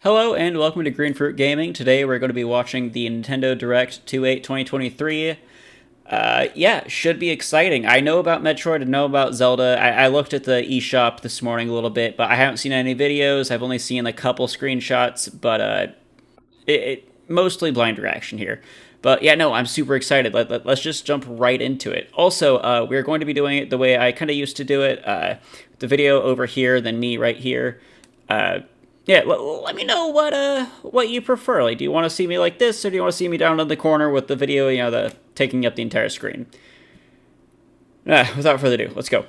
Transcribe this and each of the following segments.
Hello and welcome to Green Fruit Gaming. Today we're going to be watching the Nintendo Direct 2/8/2023. Yeah, should be exciting. I know about Metroid, I know about Zelda. I looked at the eShop this morning a little bit, but I haven't seen any videos. I've only seen a couple screenshots, but it mostly blind reaction here. But yeah, no, I'm super excited. Let's just jump right into it. Also, we're going to be doing it the way I kind of used to do it. The video over here, then me right here. Yeah, let me know what you prefer. Like, do you want to see me like this, or do you want to see me down in the corner with the video, taking up the entire screen? Without further ado, let's go.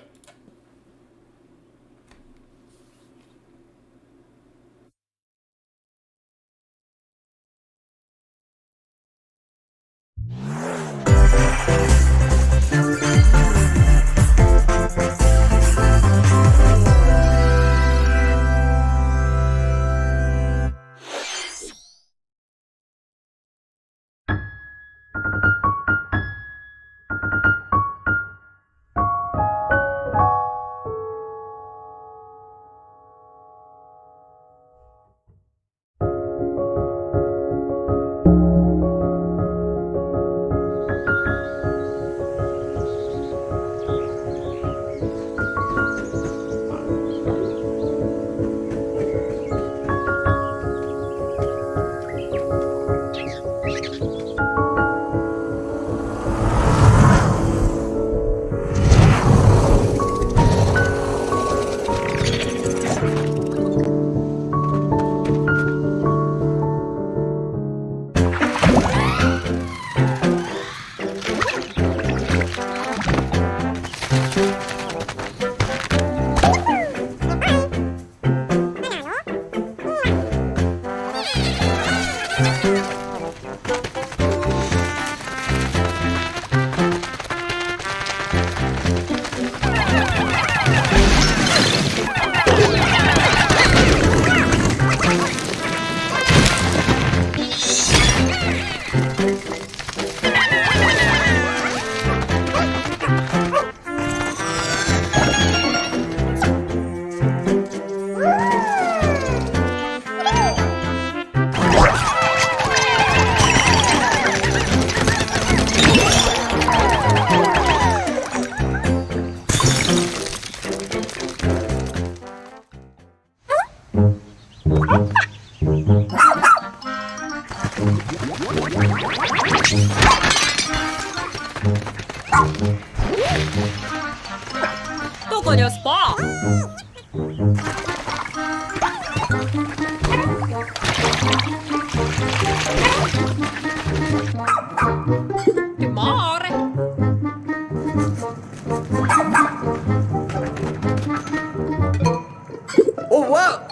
Oh wow!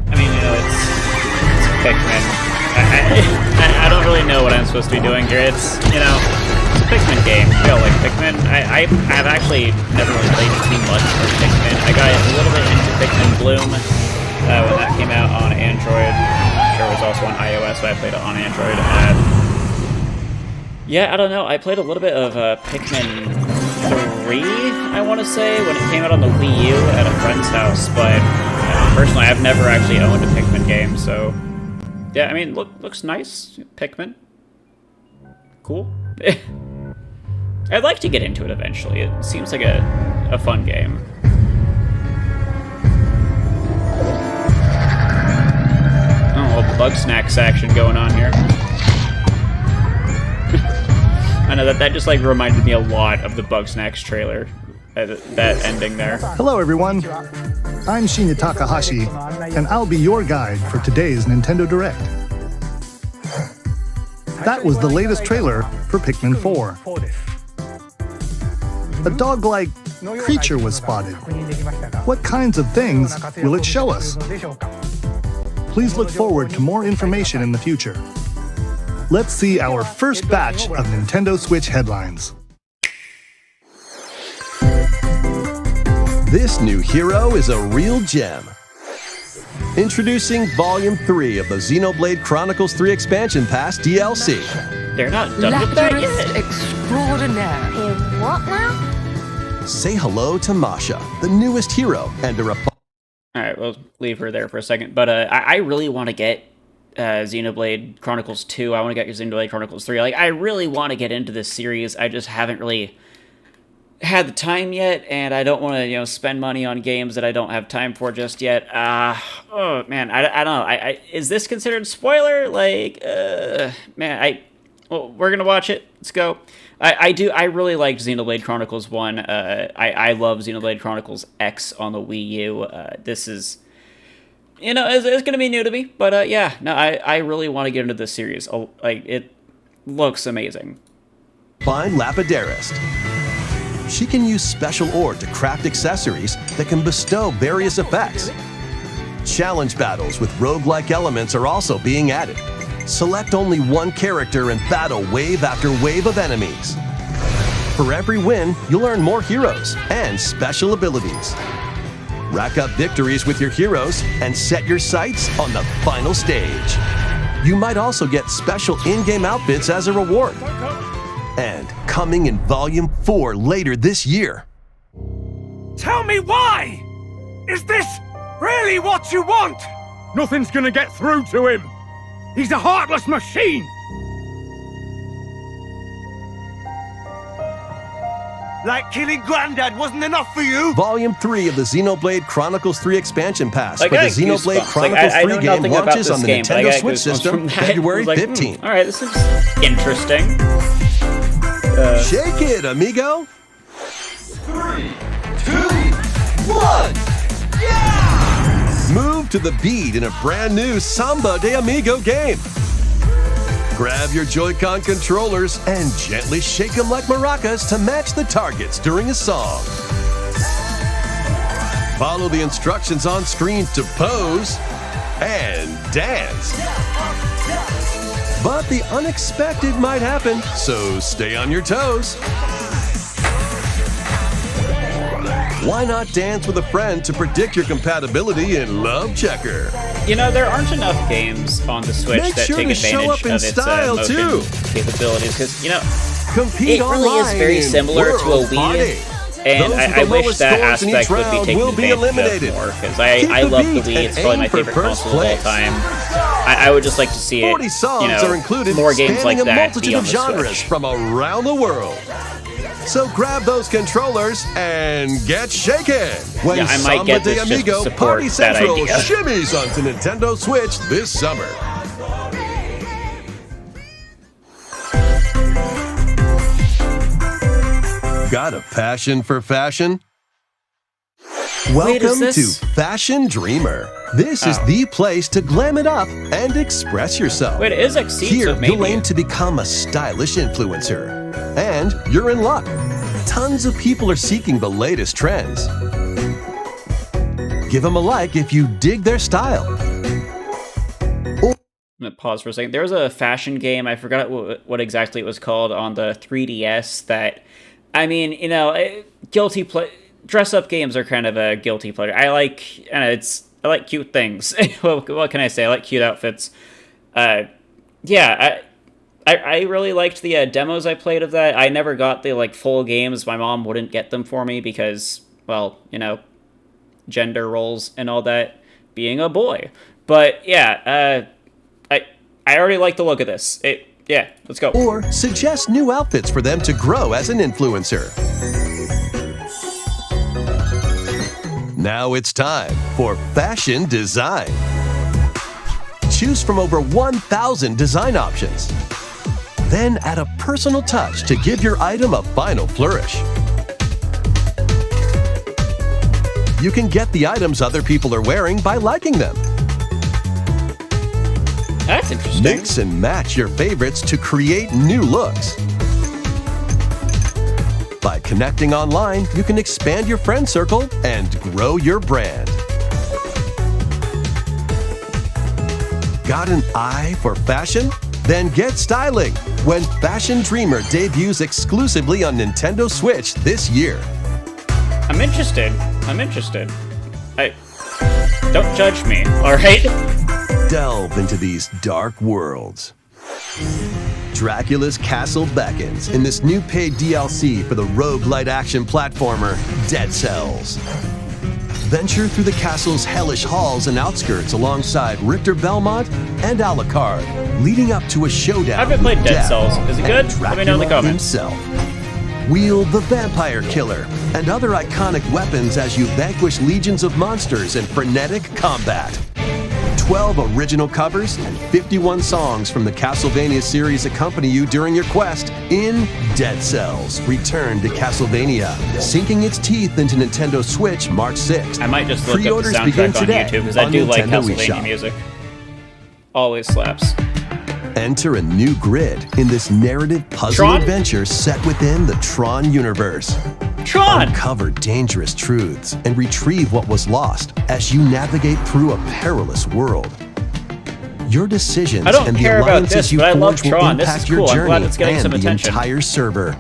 I mean, it's Pikmin. I don't really know what I'm supposed to be doing here. It's a Pikmin game. We all like Pikmin. I've actually never really played too much of Pikmin. I got a little bit into Pikmin Bloom when that came out on Android. I'm sure it was also on iOS, but I played it on Android. Yeah, I don't know. I played a little bit of Pikmin 3, I want to say, when it came out on the Wii U at a friend's house, but personally, I've never actually owned a Pikmin game, so yeah, I mean, looks nice. Pikmin. Cool. I'd like to get into it eventually. It seems like a fun game. Oh, a little bug snacks action going on here. I know that just reminded me a lot of the Bugsnax trailer. That ending there. Hello everyone, I'm Shinya Takahashi, and I'll be your guide for today's Nintendo Direct. That was the latest trailer for Pikmin 4. A dog-like creature was spotted. What kinds of things will it show us? Please look forward to more information in the future. Let's see our first batch of Nintendo Switch headlines. This new hero is a real gem. Introducing Volume 3 of the Xenoblade Chronicles 3 Expansion Pass DLC. They're not done with that Lapterist yet. extraordinaire. What now? Say hello to Masha, the newest hero, and a All right, we'll leave her there for a second. But I really want to get Xenoblade Chronicles 2. I want to get Xenoblade Chronicles 3. Like, I really want to get into this series. I just haven't really had the time yet, and I don't want to, spend money on games that I don't have time for just yet. Oh man, I don't know. Is this considered spoiler? Like, man, well, we're gonna watch it. Let's go. I really liked Xenoblade Chronicles 1. I love Xenoblade Chronicles X on the Wii U. This is, it's going to be new to me, but yeah, no, I really want to get into this series. Like, it looks amazing. Find Lapidarist. She can use special ore to craft accessories that can bestow various effects. Challenge battles with roguelike elements are also being added. Select only one character and battle wave after wave of enemies. For every win, you'll earn more heroes and special abilities. Rack up victories with your heroes and set your sights on the final stage. You might also get special in-game outfits as a reward. And coming in Volume 4 later this year. Tell me why! Is this really what you want? Nothing's gonna get through to him! He's a heartless machine! Like killing Granddad wasn't enough for you? Volume 3 of the Xenoblade Chronicles 3 expansion pass for the got Xenoblade goosebumps. Chronicles I 3 know game nothing about launches this on the game, but I Nintendo got Switch goosebumps system from that. February I was like, 15th. All right, this is interesting. Shake it, amigo! 3, 2, 1! Yeah! Move to the beat in a brand new Samba de Amigo game. Grab your Joy-Con controllers and gently shake them like maracas to match the targets during a song. Follow the instructions on screen to pose and dance. But the unexpected might happen, so stay on your toes. Why not dance with a friend to predict your compatibility in Love Checker? There aren't enough games on the Switch Make that sure take to show advantage up in of its style, motion too. capabilities, because, Compete it really is online very in similar to a World Wii, Party. and Those with I the wish lowest that scores in each aspect would be round taken will be advantage eliminated. of more, because Keep I the love the beat Wii. and It's probably my aim for favorite first console of all place. time. I would just like to see it, 40 songs are included, more games like spanning a that multitude be on of the genres Switch. from around the world. So grab those controllers and get shaken when Yeah, I might Samba get de this just to Amigo support Party that Central idea. shimmies onto Nintendo Switch this summer. Got a passion for fashion? Welcome to this? Fashion Dreamer. This is the place to glam it up and express yourself. Wait, it is Exceeds Here, with maybe. you'll aim to become a stylish influencer. And you're in luck. Tons of people are seeking the latest trends. Give them a like if you dig their style. I'm gonna pause for a second. There was a fashion game, I forgot what exactly it was called, on the 3DS that, guilty dress-up games are kind of a guilty pleasure. I like cute things. what can I say? I like cute outfits. I really liked the demos I played of that. I never got the full games. My mom wouldn't get them for me because, well, gender roles and all that, being a boy. But yeah, I already like the look of this. Yeah, let's go. Or suggest new outfits for them to grow as an influencer. Now it's time for fashion design. Choose from over 1,000 design options. Then add a personal touch to give your item a final flourish. You can get the items other people are wearing by liking them. That's interesting. Mix and match your favorites to create new looks. By connecting online, you can expand your friend circle and grow your brand. Got an eye for fashion? Then get styling when Fashion Dreamer debuts exclusively on Nintendo Switch this year. I'm interested. Don't judge me, alright? Delve into these dark worlds. Dracula's Castle beckons in this new paid DLC for the roguelite action platformer Dead Cells. venture through the castle's hellish halls and outskirts alongside Richter Belmont and Alucard, leading up to a showdown I haven't played with Dead Death Cells. Is it good? and Let me know in the Dracula comments. himself. Wield the Vampire Killer and other iconic weapons as you vanquish legions of monsters in frenetic combat. 12 original covers and 51 songs from the Castlevania series accompany you during your quest in Dead Cells: Return to Castlevania, sinking its teeth into Nintendo Switch March 6th. I might just look up the Pre-orders begin soundtrack on today YouTube because I on do like Nintendo Castlevania eShop. music. Always slaps. Enter a new grid in this narrative puzzle Tron? adventure set within the Tron universe. Tron! Uncover dangerous truths and retrieve what was lost as you navigate through a perilous world. Your decisions I don't and the care about alliances this, you but I love forge will Tron. This impact is your cool. I'm glad journey it's getting and some the attention. entire server.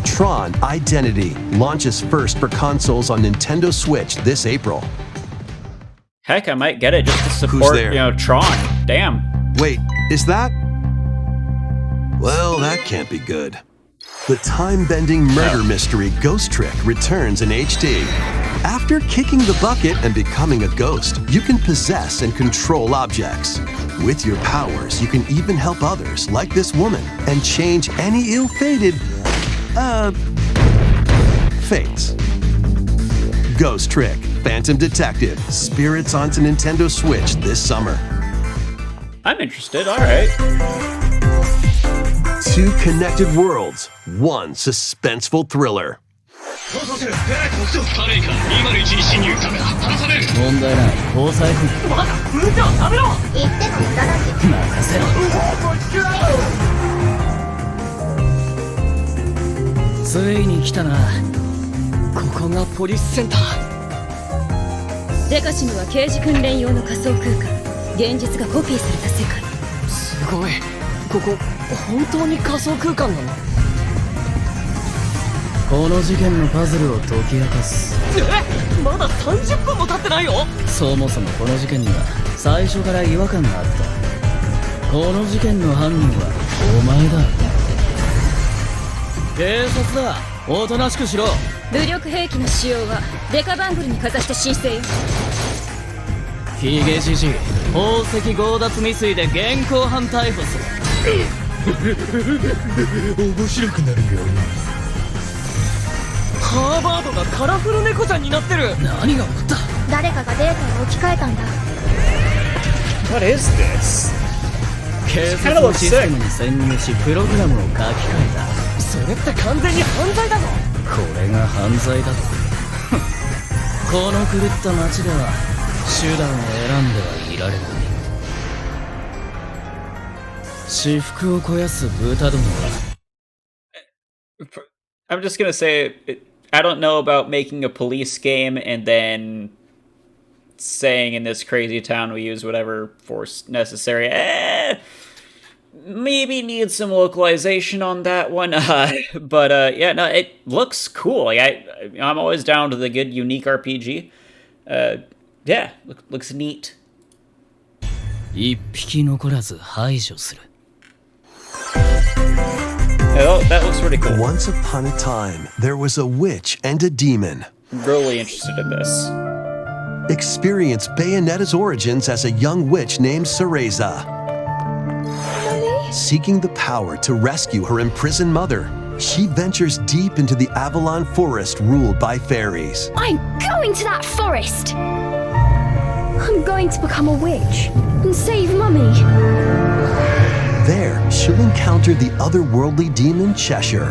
Tron Identity launches first for consoles on Nintendo Switch this April. Heck, I might get it just to support, there? Tron. Damn. Wait, is that? Well, that can't be good. The time-bending murder mystery Ghost Trick returns in HD. After kicking the bucket and becoming a ghost, you can possess and control objects. With your powers, you can even help others, like this woman, and change any ill-fated, fates. Ghost Trick, Phantom Detective, Spirits onto Nintendo Switch this summer. I'm interested, alright. Two connected worlds, one suspenseful thriller. 彼か201侵入カメラ離される問題ない交際費まだうんじゃダメろ言っても無駄だし任せろついに来たなここがポリスセンターデカシムは刑事訓練用の仮想空間現実がコピーされた世界すごいここ本当に仮想空間なのこの事件のパズルを解き明かすまだ30分も経ってないよそもそもこの事件には最初から違和感があったこの事件の犯人はお前だ警察だおとなしくしろ武力兵器の使用はデカバングルにかざして申請よヒゲじじい宝石強奪未遂で現行犯逮捕する面白くなるよハーバードがカラフル猫ちゃんになってる何が起こった誰かがデータを置き換えたんだ What is this? 警察のシステムに潜入しプログラムを書き換えそれって完全に犯罪だぞたこれが犯罪だこの狂った街では手段を選んではいられない私腹を肥やす豚どもは I'm just gonna say, I don't know about making a police game and then saying in this crazy town we use whatever force necessary. Maybe need some localization on that one. But yeah, no, it looks cool. Like, I'm always down to the good, unique RPG. Yeah, looks neat. 一匹残らず排除する Oh, that looks pretty cool. Once upon a time, there was a witch and a demon. Really interested in this. Experience Bayonetta's origins as a young witch named Cereza. Seeking the power to rescue her imprisoned mother, she ventures deep into the Avalon Forest ruled by fairies. I'm going to that forest! I'm going to become a witch and save Mummy. There, she'll encounter the otherworldly demon Cheshire.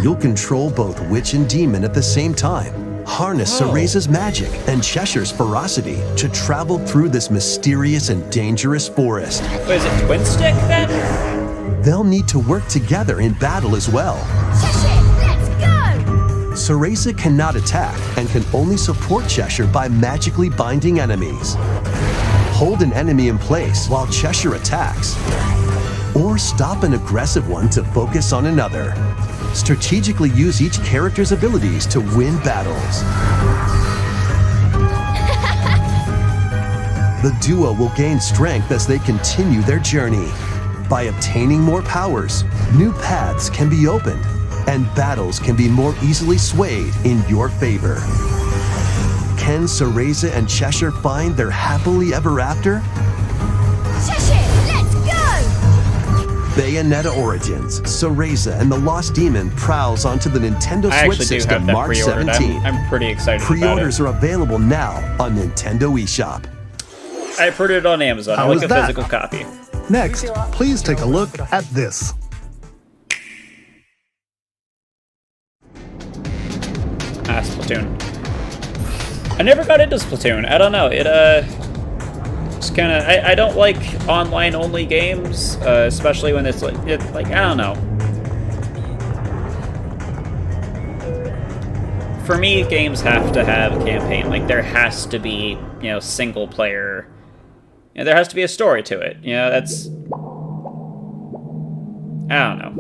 You'll control both witch and demon at the same time. Harness Cereza's magic and Cheshire's ferocity to travel through this mysterious and dangerous forest. Wait, is it Twin Stick then? They'll need to work together in battle as well. Cheshire, let's go! Cereza cannot attack and can only support Cheshire by magically binding enemies. Hold an enemy in place while Cheshire attacks, or stop an aggressive one to focus on another. Strategically use each character's abilities to win battles. The duo will gain strength as they continue their journey. By obtaining more powers, new paths can be opened, and battles can be more easily swayed in your favor. can Cereza and Cheshire find their happily ever after? Cheshire, let's go! Bayonetta Origins, Cereza and the Lost Demon prowls onto the Nintendo I Switch actually do system have that March pre-ordered. 17th. I'm pretty excited about Pre-orders it. are available now on Nintendo eShop. I put it on Amazon. How I like was a that? physical copy. Next, please take a look at this. Splatoon. I never got into Splatoon. I don't know. It's kind of. I don't like online only games, especially when it's like I don't know. For me, games have to have a campaign. Like there has to be, single player. There has to be a story to it. That's. I don't know.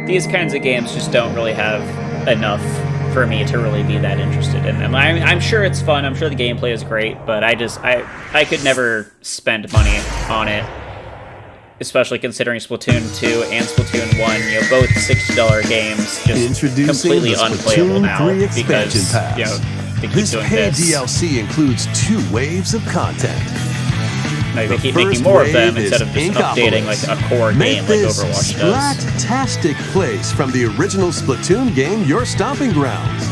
These kinds of games just don't really have enough for me to really be that interested in them. I'm sure it's fun. I'm sure the gameplay is great, but I could never spend money on it, especially considering Splatoon 2 and Splatoon 1, both $60 games, just Introducing completely the unplayable Splatoon now 3 expansion because pass. they keep This doing paid this. DLC includes 2 waves of content. Like, The they keep making first more of them wave instead of is just updating like Inkopolis. a core Make game like this Overwatch does. Splat-tastic place from the original Splatoon game your stomping grounds.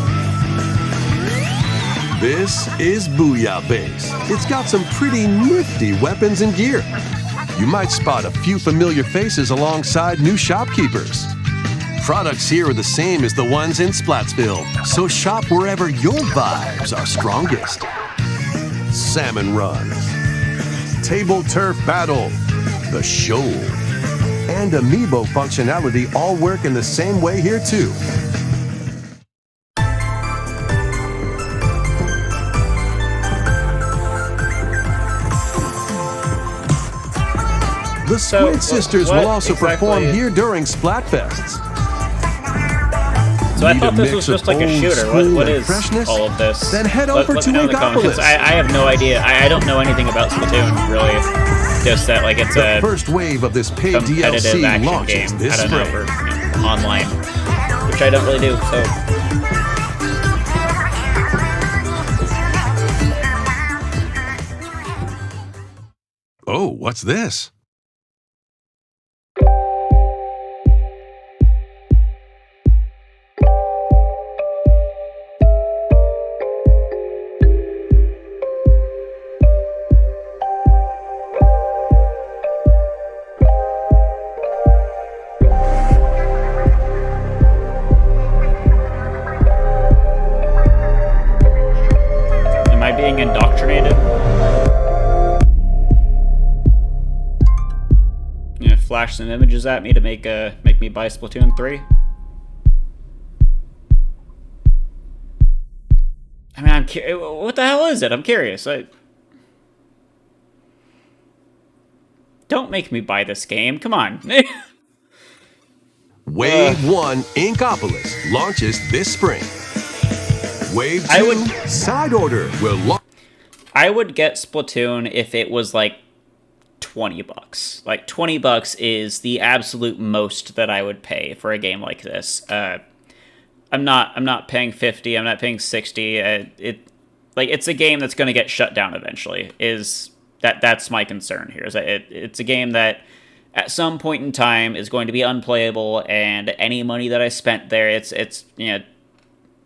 This is Booyah Base. It's got some pretty nifty weapons and gear. You might spot a few familiar faces alongside new shopkeepers. Products here are the same as the ones in Splatsville, so shop wherever your vibes are strongest. Salmon runs, table turf battle, the shoal, and amiibo functionality all work in the same way here too. The Squid Sisters what will also perform exactly- here during Splatfests. So I Need thought a this mix was just of like a old shooter. school What and is freshness? all of this? Then head Let over me to know in the comments. Inkopolis. I have no idea. I don't know anything about Splatoon, really. Just that like it's The a first wave of this paid competitive DLC action launches game. this I don't know, spring. for online, which I don't really do. So Oh, what's this? am I being indoctrinated? Flash some images at me to make me buy Splatoon 3. I mean, what the hell is it? I'm curious. Don't make me buy this game. Come on. Wave 1 Inkopolis launches this spring. Wave 2 Side Order will launch. I would get Splatoon if it was like $20. Like $20 is the absolute most that I would pay for a game like this. I'm not paying 50. I'm not paying 60. It's a game that's going to get shut down eventually. That's my concern here. Is that it's a game that at some point in time is going to be unplayable, and any money that I spent there, it's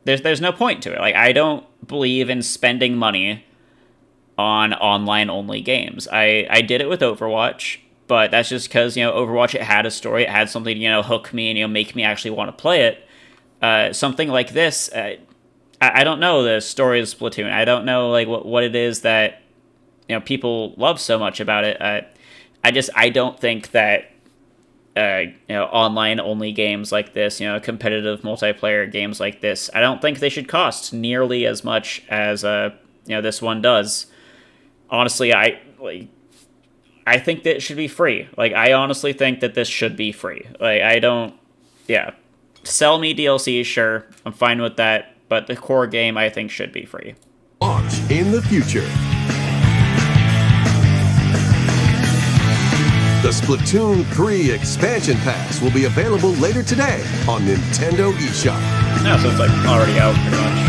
there's no point to it. Like, I don't believe in spending money on online only games. I did it with Overwatch, but that's just because Overwatch, it had a story, it had something hook me and make me actually want to play it. Something like this, I don't know the story of Splatoon. I don't know like what it is that people love so much about it. I don't think that online only games like this, competitive multiplayer games like this, I don't think they should cost nearly as much as this one does. Honestly, I think that it should be free. Like, I honestly think that this should be free. Like, sell me DLC, sure, I'm fine with that, but the core game I think should be free. Launch in the future. The Splatoon 3 expansion pass will be available later today on Nintendo eShop. No, so it's like already out pretty much.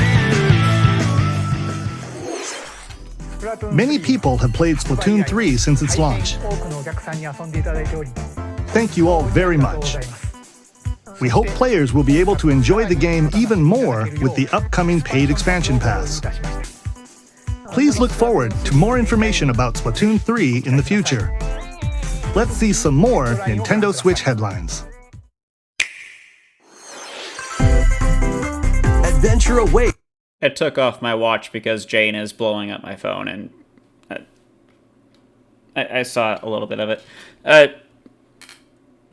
Many people have played Splatoon 3 since its launch. Thank you all very much. We hope players will be able to enjoy the game even more with the upcoming paid expansion pass. Please look forward to more information about Splatoon 3 in the future. Let's see some more Nintendo Switch headlines. Adventure awaits. I took off my watch because Jane is blowing up my phone, and I saw a little bit of it.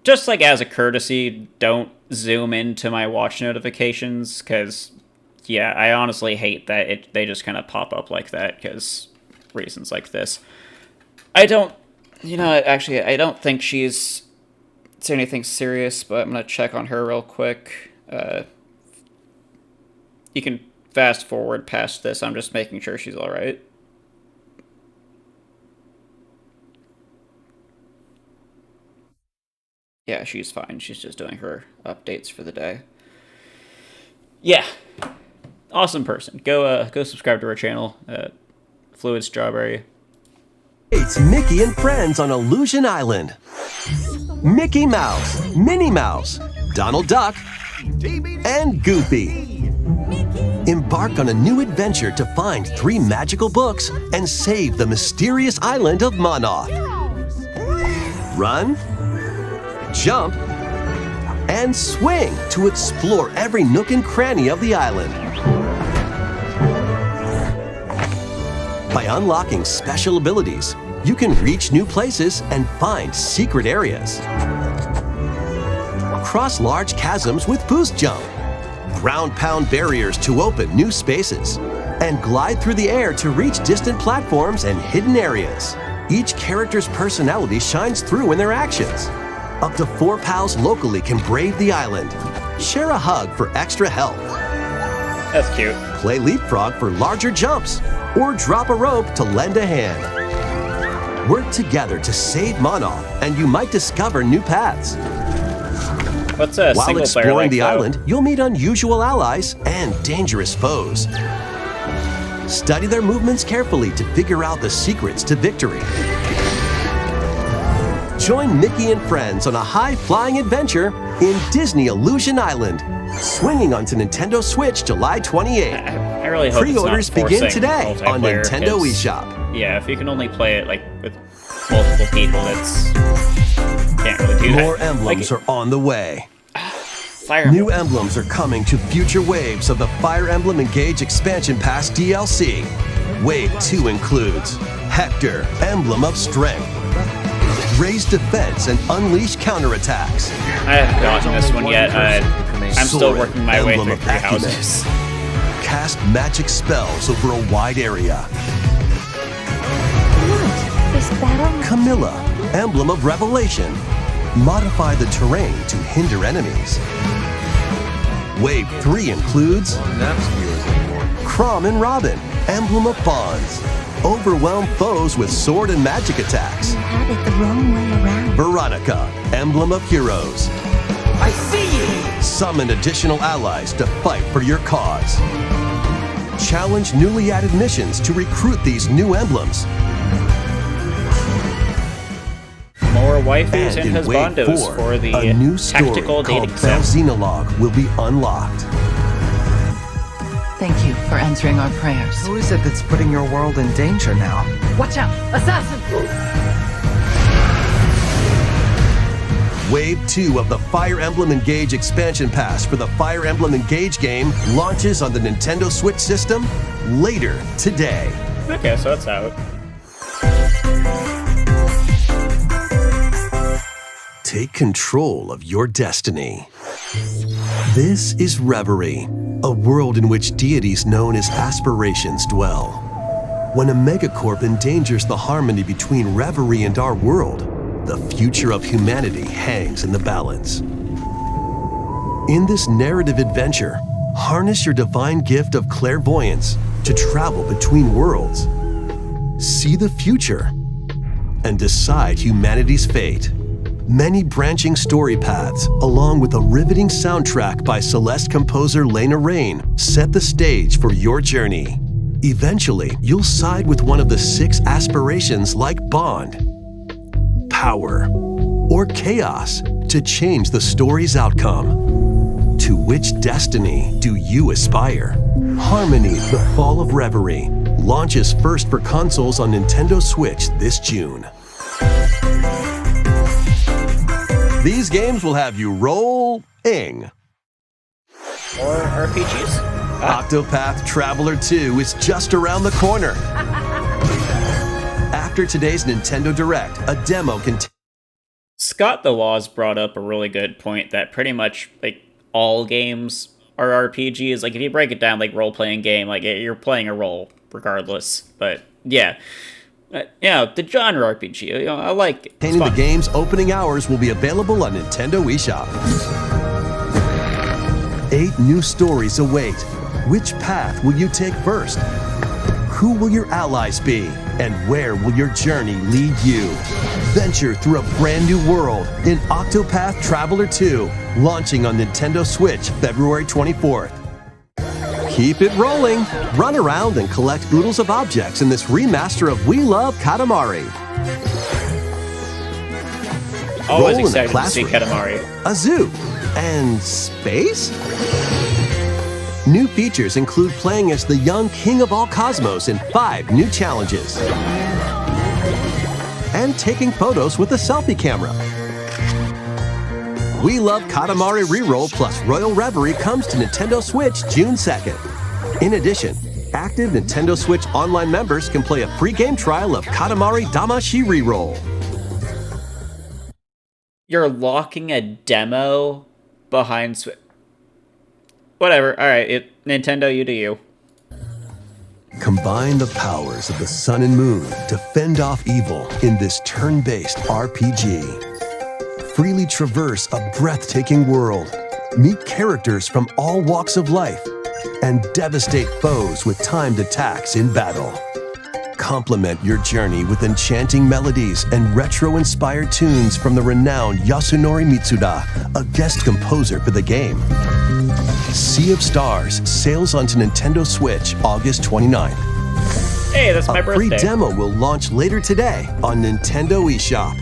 Just like as a courtesy, don't zoom into my watch notifications, because, yeah, I honestly hate that they just kind of pop up like that, because reasons like this. I don't think she's saying anything serious, but I'm going to check on her real quick. You can fast forward past this. I'm just making sure she's all right. Yeah, she's fine. She's just doing her updates for the day. Yeah. Awesome person. Go subscribe to her channel. Fluid Strawberry. It's Mickey and friends on Illusion Island. Mickey Mouse, Minnie Mouse, Donald Duck, and Goofy. Embark on a new adventure to find 3 magical books and save the mysterious island of Monoth. Run, jump, and swing to explore every nook and cranny of the island. By unlocking special abilities, you can reach new places and find secret areas. Cross large chasms with boost jump. Ground-pound barriers to open new spaces. And glide through the air to reach distant platforms and hidden areas. Each character's personality shines through in their actions. Up to 4 pals locally can brave the island. Share a hug for extra health. That's cute. Play leapfrog for larger jumps. Or drop a rope to lend a hand. Work together to save Monoth, and you might discover new paths. What's a While single exploring player like the though? island, you'll meet unusual allies and dangerous foes. Study their movements carefully to figure out the secrets to victory. Join Mickey and friends on a high-flying adventure in Disney Illusion Island, swinging onto Nintendo Switch July 28th. I really hope Pre-orders it's not begin forcing today on multiplayer, Nintendo 'cause, eShop. Yeah, if you can only play it like with multiple people, that's can't really do that. More emblems are on the way. Fire New emblems are coming to future waves of the Fire Emblem Engage Expansion Pass DLC. Wave 2 includes Hector, Emblem of Strength. Raise defense and unleash counterattacks. I haven't gotten this one yet. I'm still Soren, working my way Emblem through of 3 Acumen. houses. Cast magic spells over a wide area. What? Is that on? Camilla, Emblem of Revelation. Modify the terrain to hinder enemies. Wave 3 includes Chrom and Robin, Emblem of Bonds. Overwhelm foes with sword and magic attacks. You have it the wrong way around. Veronica, Emblem of Heroes. I see you! Summon additional allies to fight for your cause. Challenge newly added missions to recruit these new emblems. More waifus And and in Wave husbandos 4, for the a new story tactical called dating Bell sim. Xenologue will be unlocked. Thank you for answering our prayers. Who is it that's putting your world in danger now? Watch out! Assassin! Wave 2 of the Fire Emblem Engage Expansion Pass for the Fire Emblem Engage game launches on the Nintendo Switch system later today. Okay, so that's out. Take control of your destiny. This is Reverie, a world in which deities known as aspirations dwell. When a megacorp endangers the harmony between Reverie and our world, the future of humanity hangs in the balance. In this narrative adventure, harness your divine gift of clairvoyance to travel between worlds. See the future and decide humanity's fate. Many branching story paths, along with a riveting soundtrack by Celeste composer Lena Raine, set the stage for your journey. Eventually, you'll side with one of the 6 aspirations like Bond, power, or chaos to change the story's outcome. To which destiny do you aspire? Harmony: The Fall of Reverie launches first for consoles on Nintendo Switch this June. These games will have you rolling. Or RPGs. Octopath Traveler 2 is just around the corner. After today's Nintendo Direct, a demo can... Scott the Woz brought up a really good point that pretty much, like, all games are RPGs. Like, if you break it down, like, role-playing game, like, you're playing a role regardless. But, yeah. The genre RPG, I like it. The game's opening hours will be available on Nintendo eShop. 8 new stories await. Which path will you take first? Who will your allies be? And where will your journey lead you? Venture through a brand new world in Octopath Traveler 2, launching on Nintendo Switch February 24th. Keep it rolling. Run around and collect oodles of objects in this remaster of We Love Katamari. Always excited to see Katamari. A zoo. And space? New features include playing as the young king of all cosmos in 5 new challenges. And taking photos with a selfie camera. We Love Katamari Reroll plus Royal Reverie comes to Nintendo Switch June 2nd. In addition, active Nintendo Switch Online members can play a free game trial of Katamari Damacy Reroll. You're locking a demo behind Switch. Whatever, alright, Nintendo, you do you. Combine the powers of the sun and moon to fend off evil in this turn-based RPG. Freely traverse a breathtaking world, meet characters from all walks of life, and devastate foes with timed attacks in battle. Complement your journey with enchanting melodies and retro-inspired tunes from the renowned Yasunori Mitsuda, a guest composer for the game. Sea of Stars sails onto Nintendo Switch August 29th. Hey, that's my birthday. A free demo will launch later today on Nintendo eShop.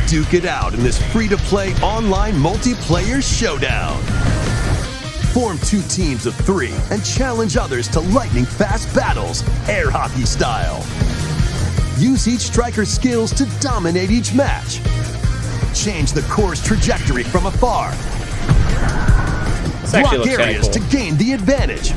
Duke it out in this free-to-play online multiplayer showdown. Form 2 teams of 3 and challenge others to lightning-fast battles, air hockey style. Use each striker's skills to dominate each match. Change the course trajectory from afar. Block areas to gain the advantage.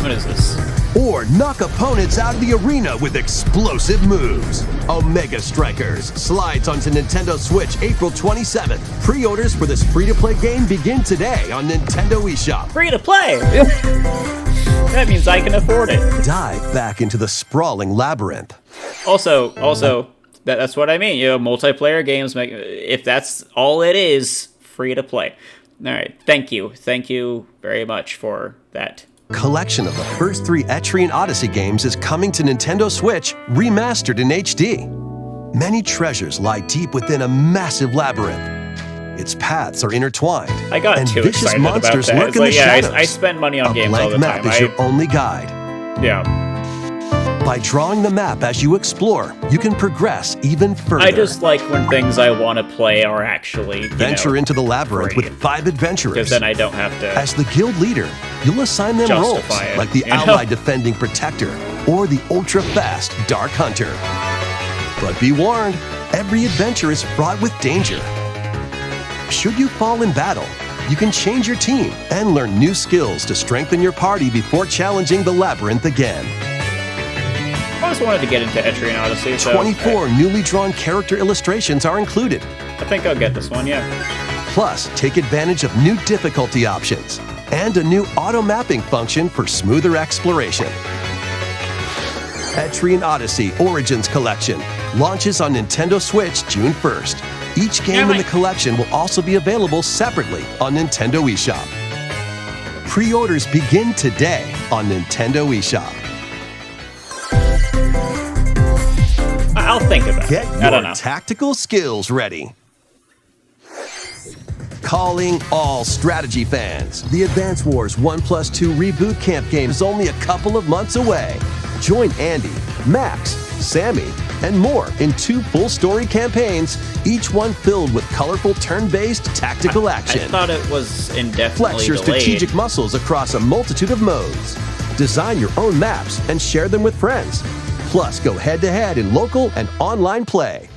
What is this? Or knock opponents out of the arena with explosive moves. Omega Strikers slides onto Nintendo Switch April 27th. Pre-orders for this free-to-play game begin today on Nintendo eShop. Free to play! That means I can afford it. Dive back into the sprawling labyrinth. Also, that's what I mean. Multiplayer games, if that's all it is, free to play. All right, thank you very much for that. Collection of the first 3 Etrian Odyssey games is coming to Nintendo Switch, remastered in HD. Many treasures lie deep within a massive labyrinth. Its paths are intertwined. I got and too vicious excited monsters about that. lurk in the shadows. I spend money on games all the time. A blank map is your only guide. Yeah. By drawing the map as you explore, you can progress even further. I just like when things I want to play are actually venture into the labyrinth with 5 adventurers. Because then I don't have to. As the guild leader, you'll assign them roles like the Allied Defending Protector or the ultra-fast Dark Hunter. But be warned, every adventure is fraught with danger. Should you fall in battle, you can change your team and learn new skills to strengthen your party before challenging the labyrinth again. I always wanted to get into Etrian Odyssey. 24 newly drawn character illustrations are included. I think I'll get this one, yeah. Plus, take advantage of new difficulty options and a new auto-mapping function for smoother exploration. Etrian Odyssey Origins Collection launches on Nintendo Switch June 1st. Each game in the collection will also be available separately on Nintendo eShop. Pre-orders begin today on Nintendo eShop. I'll think about Get it. I don't your know. tactical skills ready. Calling all strategy fans. The Advance Wars 1+2 Reboot Camp game is only a couple of months away. Join Andy, Max, Sammy, and more in 2 full story campaigns, each one filled with colorful turn-based tactical action. I thought it was indefinitely Flex your delayed. strategic muscles across a multitude of modes. Design your own maps and share them with friends. Plus, go head-to-head in local and online play.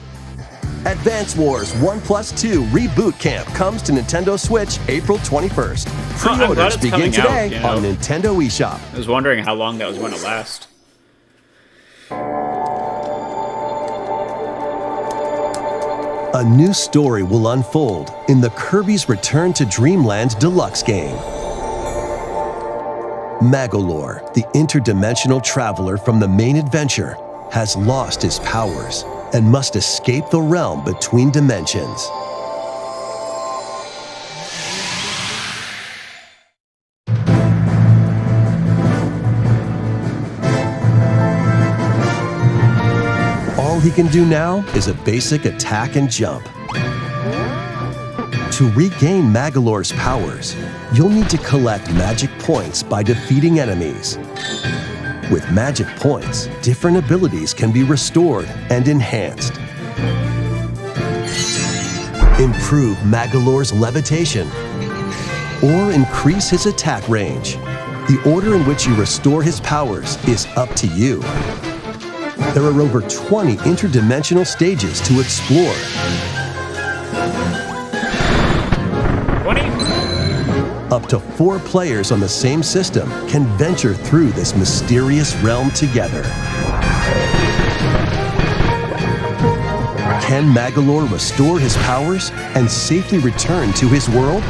Advance Wars 1+2 Reboot Camp comes to Nintendo Switch April 21st. I'm glad Pre-orders it's begin coming out, today you know. on Nintendo eShop. I was wondering how long that was going to last. A new story will unfold in the Kirby's Return to Dreamland Deluxe game. Magolor, the interdimensional traveler from the main adventure, has lost his powers and must escape the realm between dimensions. All he can do now is a basic attack and jump. To regain Magolor's powers, you'll need to collect magic points by defeating enemies. With magic points, different abilities can be restored and enhanced. Improve Magolor's levitation or increase his attack range. The order in which you restore his powers is up to you. There are over 20 interdimensional stages to explore. 20? Up to 4 players on the same system can venture through this mysterious realm together. Can Magolor restore his powers and safely return to his world?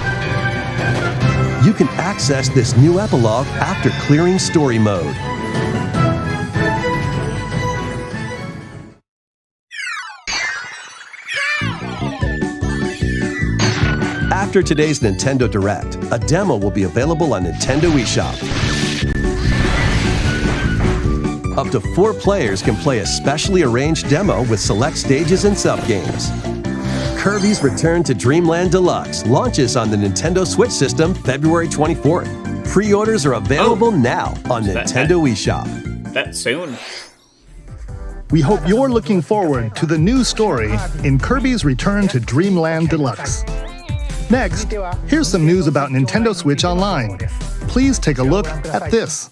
You can access this new epilogue after clearing story mode. After today's Nintendo Direct, a demo will be available on Nintendo eShop. Up to 4 players can play a specially arranged demo with select stages and subgames. Kirby's Return to Dreamland Deluxe launches on the Nintendo Switch system February 24th. Pre-orders are available now on Nintendo eShop. That soon? We hope you're looking forward to the new story in Kirby's Return to Dreamland Deluxe. Next, here's some news about Nintendo Switch Online. Please take a look at this.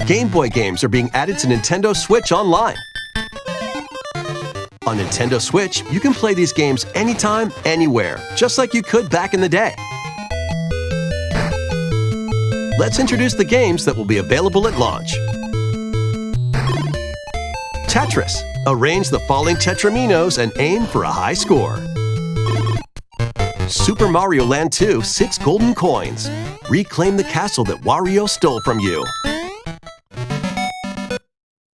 Game Boy games are being added to Nintendo Switch Online. On Nintendo Switch, you can play these games anytime, anywhere, just like you could back in the day. Let's introduce the games that will be available at launch. Tetris. Arrange the falling Tetraminos and aim for a high score. Super Mario Land 2, 6 golden coins. Reclaim the castle that Wario stole from you.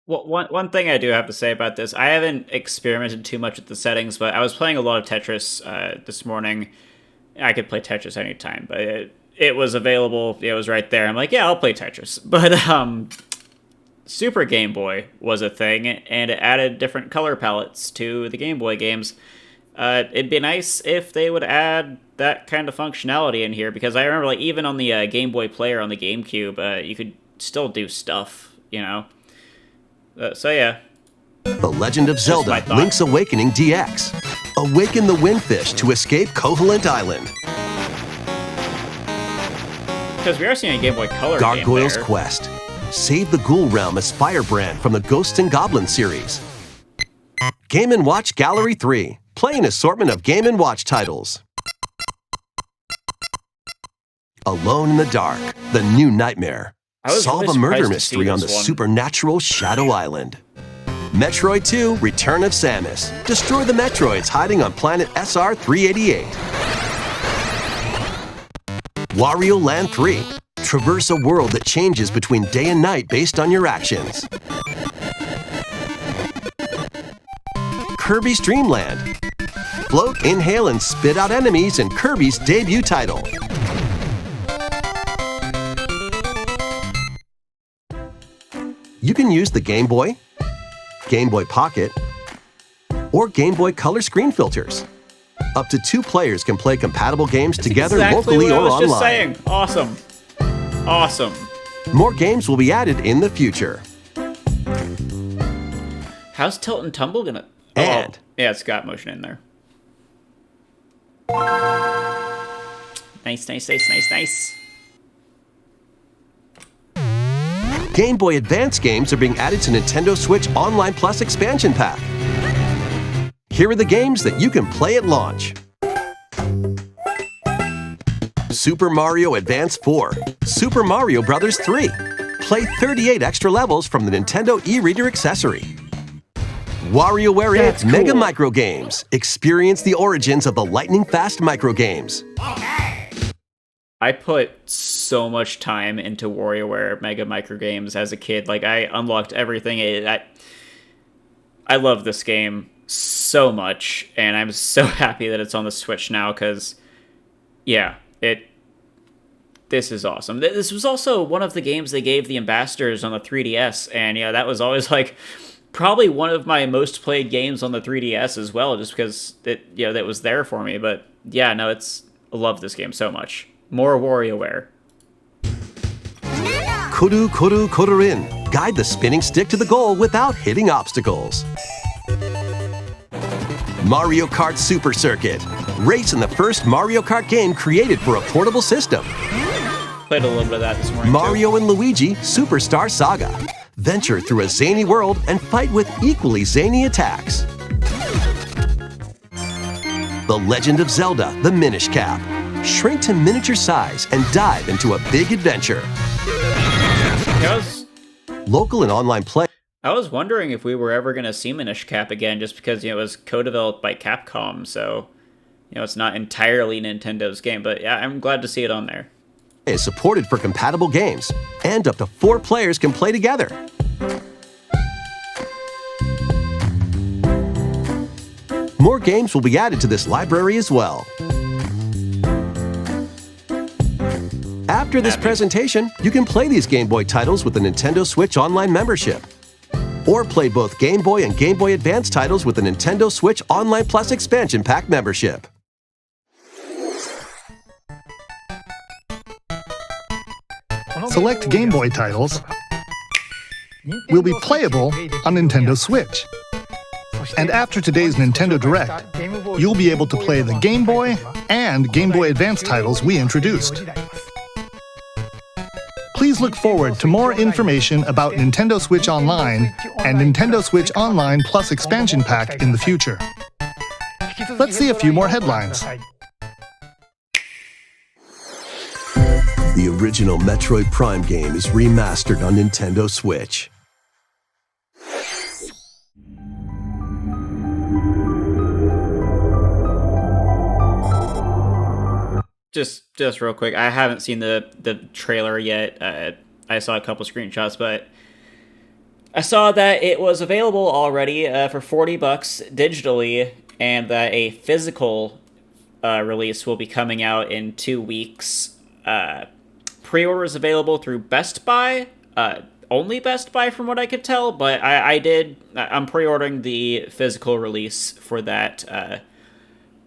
Well, one thing I do have to say about this, I haven't experimented too much with the settings, but I was playing a lot of Tetris this morning. I could play Tetris anytime, but it was available. It was right there. I'm like, yeah, I'll play Tetris. But Super Game Boy was a thing, and it added different color palettes to the Game Boy games. It'd be nice if they would add that kind of functionality in here, because I remember, like, even on the Game Boy Player on the GameCube, you could still do stuff, you know? So yeah. The Legend of Zelda Link's Awakening DX. Awaken the Windfish to escape Koholint Island. Because we are seeing a Game Boy Color Gargoyle's game there. Quest. Save the Ghoul Realm as Firebrand from the Ghosts and Goblins series. Game & Watch Gallery 3. Play an assortment of Game & Watch titles. Alone in the Dark. The New Nightmare. Solve a murder mystery on the supernatural Shadow Island. Metroid 2 Return of Samus. Destroy the Metroids hiding on planet SR-388. Wario Land 3. Traverse a world that changes between day and night based on your actions. Kirby's Dream Land. float, inhale, and spit out enemies in Kirby's debut title. You can use the Game Boy, Game Boy Pocket, or Game Boy Color screen filters. Up to 2 players can play compatible games together locally or online. Just saying. Awesome. Awesome. More games will be added in the future. How's Tilt and Tumble gonna... And... yeah, it's got motion in there. Nice, nice, nice, nice, nice. Game Boy Advance games are being added to Nintendo Switch Online Plus expansion pack. Here are the games that you can play at launch. Super Mario Advance 4, Super Mario Bros. 3. Play 38 extra levels from the Nintendo e-reader accessory. WarioWare It's cool. Mega Micro Games. Experience the origins of the lightning fast micro games. I put so much time into WarioWare Mega Micro Games as a kid. Like, I unlocked everything. I love this game so much, and I'm so happy that it's on the Switch now, because, yeah, this is awesome. This was also one of the games they gave the ambassadors on the 3DS, and, yeah, that was always, like, probably one of my most played games on the 3DS as well, just because that was there for me. But, yeah, no, I love this game so much. More WarioWare. Koru Koru Korurin. Guide the spinning stick to the goal without hitting obstacles. Mario Kart Super Circuit. Race in the first Mario Kart game created for a portable system. Played a little bit of that this morning. Mario and Luigi Superstar Saga. Venture through a zany world and fight with equally zany attacks. The Legend of Zelda: The Minish Cap. Shrink to miniature size and dive into a big adventure. Local and online play. I was wondering if we were ever going to see Minish Cap again, just because it was co-developed by Capcom, so it's not entirely Nintendo's game. But yeah, I'm glad to see it on there. Is supported for compatible games, and up to 4 players can play together. More games will be added to this library as well. After this presentation, you can play these Game Boy titles with the Nintendo Switch Online membership. Or play both Game Boy and Game Boy Advance titles with the Nintendo Switch Online Plus expansion pack membership. Select Game Boy titles will be playable on Nintendo Switch. And after today's Nintendo Direct, you'll be able to play the Game Boy and Game Boy Advance titles we introduced. Please look forward to more information about Nintendo Switch Online and Nintendo Switch Online Plus expansion pack in the future. Let's see a few more headlines. The original Metroid Prime game is remastered on Nintendo Switch. Just real quick, I haven't seen the trailer yet. I saw a couple screenshots, but I saw that it was available already for $40 digitally, and that a physical release will be coming out in 2 weeks. Pre-orders available through Best Buy, only Best Buy from what I could tell, but I'm pre-ordering the physical release for that.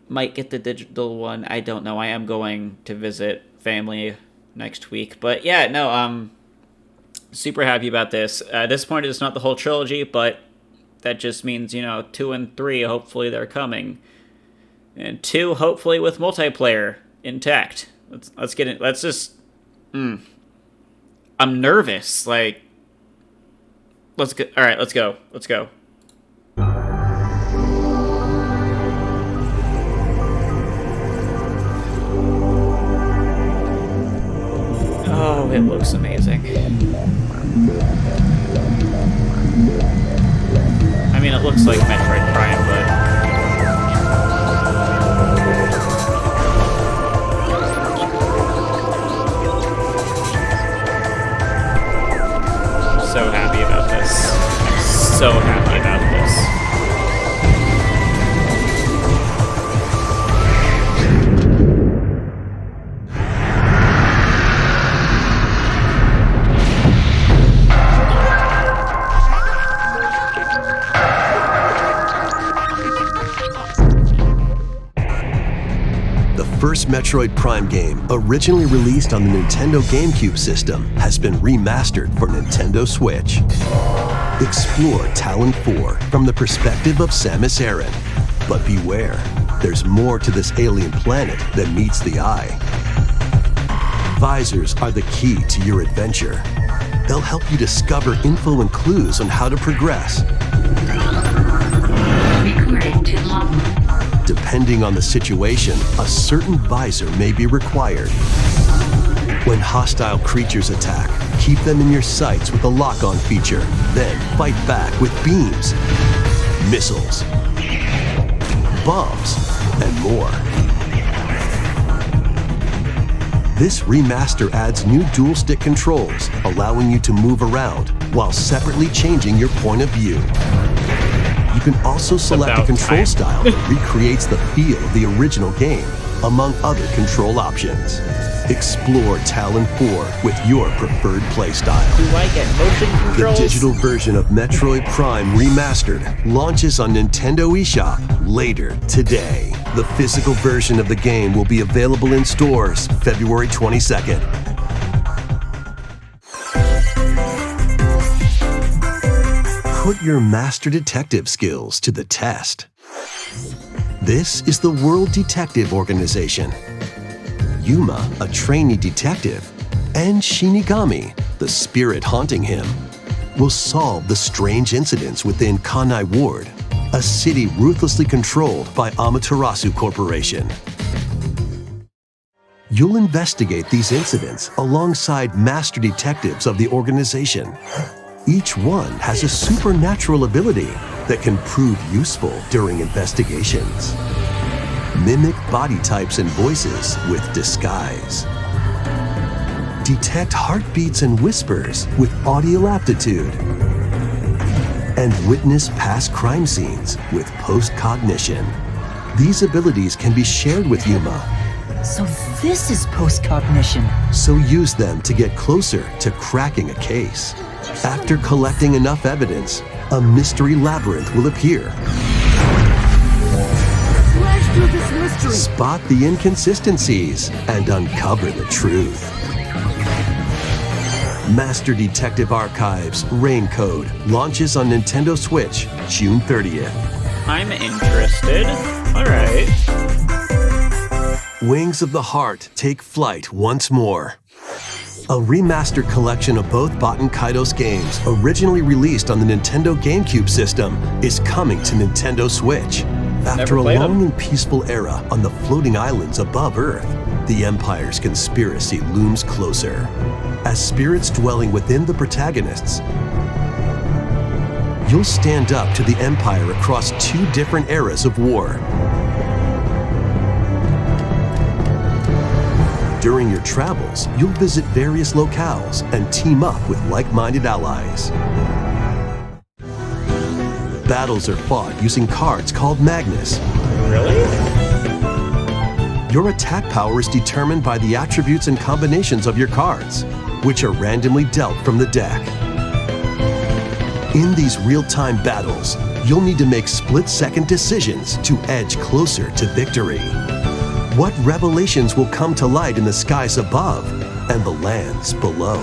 Might get the digital one, I don't know. I am going to visit family next week, but yeah, no, I'm super happy about this. At this point, it's not the whole trilogy, but that just means, 2 and 3, hopefully they're coming. And 2, hopefully with multiplayer intact. Let's get it. Let's just... I'm nervous. Like, let's go. All right, let's go. Let's go. Oh, it looks amazing. I mean, it looks like Metroid Prime, but... so happy about this. I'm so happy about this. first Metroid Prime game, originally released on the Nintendo GameCube system, has been remastered for Nintendo Switch. Explore Talon 4 from the perspective of Samus Aran. But beware, there's more to this alien planet than meets the eye. Visors are the key to your adventure. They'll help you discover info and clues on how to progress. Depending on the situation, a certain visor may be required. When hostile creatures attack, keep them in your sights with the lock-on feature, then fight back with beams, missiles, bombs, and more. This remaster adds new dual-stick controls, allowing you to move around while separately changing your point of view. You can also select a control style that recreates the feel of the original game, among other control options. Explore Talon 4 with your preferred playstyle. Do I get motion controls? The digital version of Metroid Prime Remastered launches on Nintendo eShop later today. The physical version of the game will be available in stores February 22nd. Put your master detective skills to the test. This is the World Detective Organization. Yuma, a trainee detective, and Shinigami, the spirit haunting him, will solve the strange incidents within Kanai Ward, a city ruthlessly controlled by Amaterasu Corporation. You'll investigate these incidents alongside master detectives of the organization. Each one has a supernatural ability that can prove useful during investigations. Mimic body types and voices with disguise. Detect heartbeats and whispers with audio aptitude. And witness past crime scenes with post-cognition. These abilities can be shared with Yuma. So this is post-cognition. So use them to get closer to cracking a case. After collecting enough evidence, a mystery labyrinth will appear. Spot the inconsistencies and uncover the truth. Master Detective Archives Rain Code launches on Nintendo Switch June 30th. I'm interested. Alright. Wings of the Heart take flight once more. A remastered collection of both Baten Kaitos games, originally released on the Nintendo GameCube system, is coming to Nintendo Switch. After a long and peaceful era on the floating islands above Earth, the Empire's conspiracy looms closer. As spirits dwelling within the protagonists, you'll stand up to the Empire across two different eras of war. During your travels, you'll visit various locales and team up with like-minded allies. Battles are fought using cards called Magnus. Really? Your attack power is determined by the attributes and combinations of your cards, which are randomly dealt from the deck. In these real-time battles, you'll need to make split-second decisions to edge closer to victory. What revelations will come to light in the skies above and the lands below?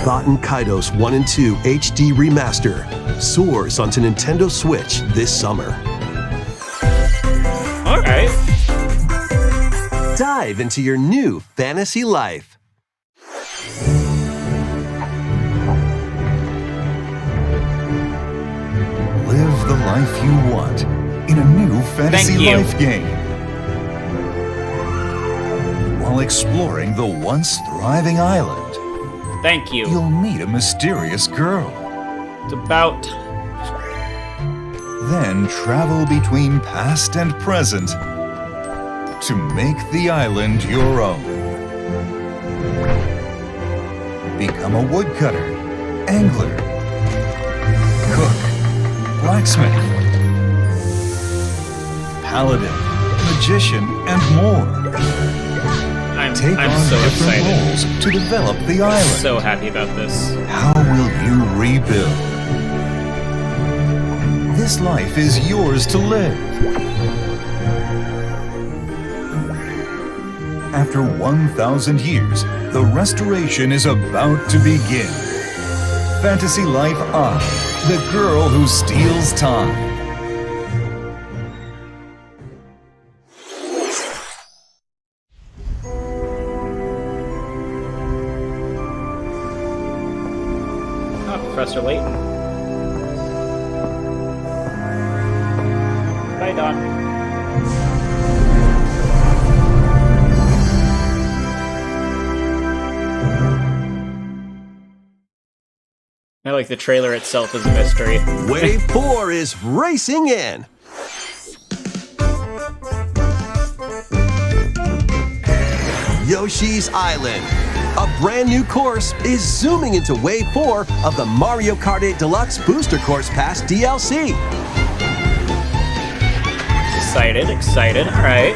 Baten Kaitos 1 and 2 HD Remaster soars onto Nintendo Switch this summer. Alright. Dive into your new fantasy life. Live the life you want in a new fantasy life game. While exploring the once thriving island, Thank you. you'll meet a mysterious girl. It's about... Then travel between past and present to make the island your own. Become a woodcutter, angler, cook, blacksmith, paladin, magician, and more. Take I'm on so different excited. roles to develop the I'm island. so happy about this. How will you rebuild? This life is yours to live. After 1,000 years, the restoration is about to begin. Fantasy Life I, the girl who steals time. Professor Layton. Bye, Doc. I like the trailer itself as a mystery. Wave 4 is racing in. Yoshi's Island. A brand new course is zooming into Wave 4 of the Mario Kart 8 Deluxe Booster Course Pass DLC. Excited, alright.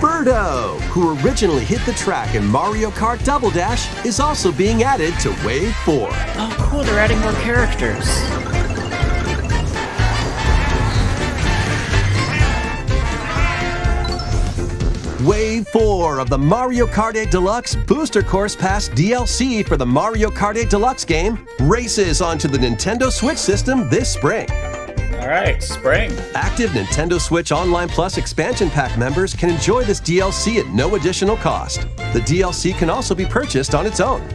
Birdo, who originally hit the track in Mario Kart Double Dash, is also being added to Wave 4. Oh cool, they're adding more characters. Wave 4 of the Mario Kart 8 Deluxe Booster Course Pass DLC for the Mario Kart 8 Deluxe game races onto the Nintendo Switch system this spring. Alright, spring. Active Nintendo Switch Online Plus expansion pack members can enjoy this DLC at no additional cost. The DLC can also be purchased on its own.